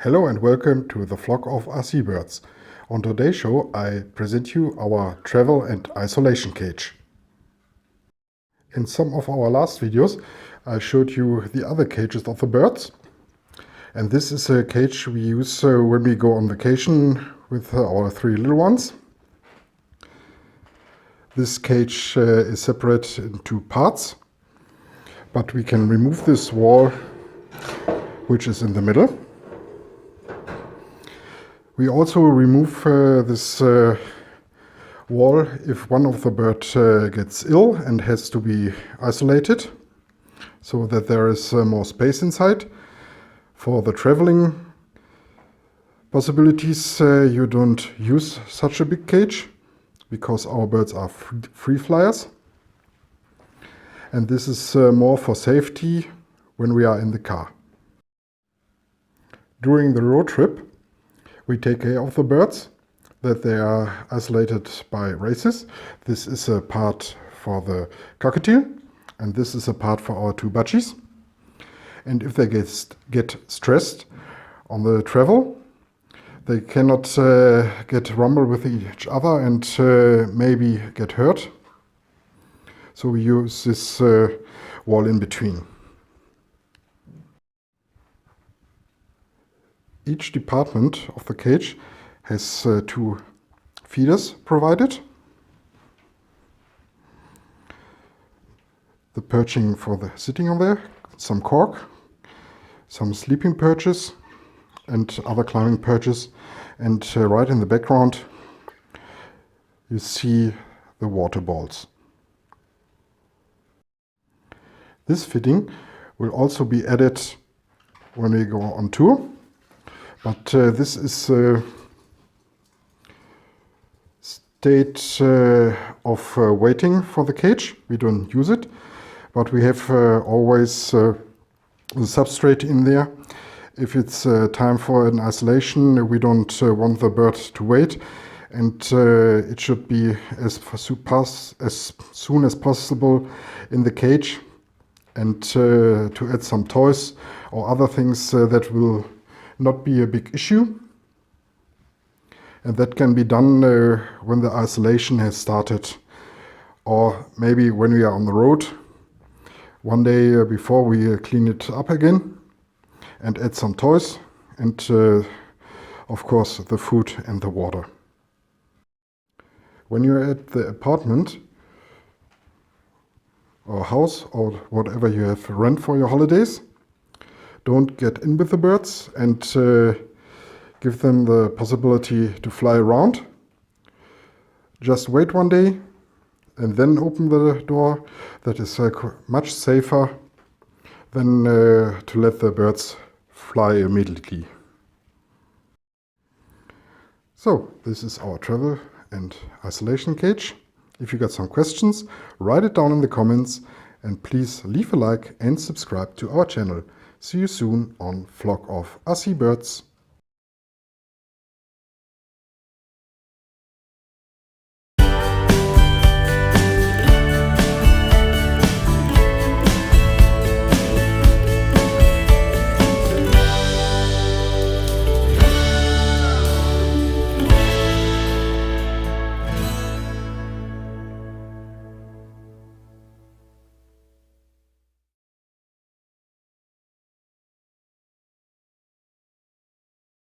Hello and welcome to the flock of RC birds. On today's show I present you our travel and isolation cage. In some of our last videos I showed you the other cages of the birds, and this is a cage we use when we go on vacation with our three little ones. This cage is separated in two parts, but we can remove this wall which is in the middle. We also remove this wall if one of the birds gets ill and has to be isolated, so that there is more space inside. For the traveling possibilities you don't use such a big cage, because our birds are free flyers. And this is more for safety when we are in the car. During the road trip we take care of the birds, that they are isolated by races. This is a part for the cockatiel, and this is a part for our two budgies. And if they get stressed on the travel, they cannot get rumble with each other and maybe get hurt. So we use this wall in between. Each department of the cage has two feeders provided. The perching for the sitting on there, some cork, some sleeping perches and other climbing perches, and right in the background you see the water balls. This fitting will also be added when we go on tour. But this is state of waiting for the cage. We don't use it, but we have always the substrate in there. If it's time for an isolation, we don't want the bird to wait, and it should be as soon as possible in the cage, and to add some toys or other things that will not be a big issue, and that can be done when the isolation has started, or maybe when we are on the road one day before we clean it up again and add some toys and of course the food and the water. When you're at the apartment or house or whatever you have rent for your holidays, don't get in with the birds and give them the possibility to fly around. Just wait one day and then open the door. That is much safer than to let the birds fly immediately. So this is our travel and isolation cage. If you got some questions, write it down in the comments, and please leave a like and subscribe to our channel. See you soon on Flock of RC Birds.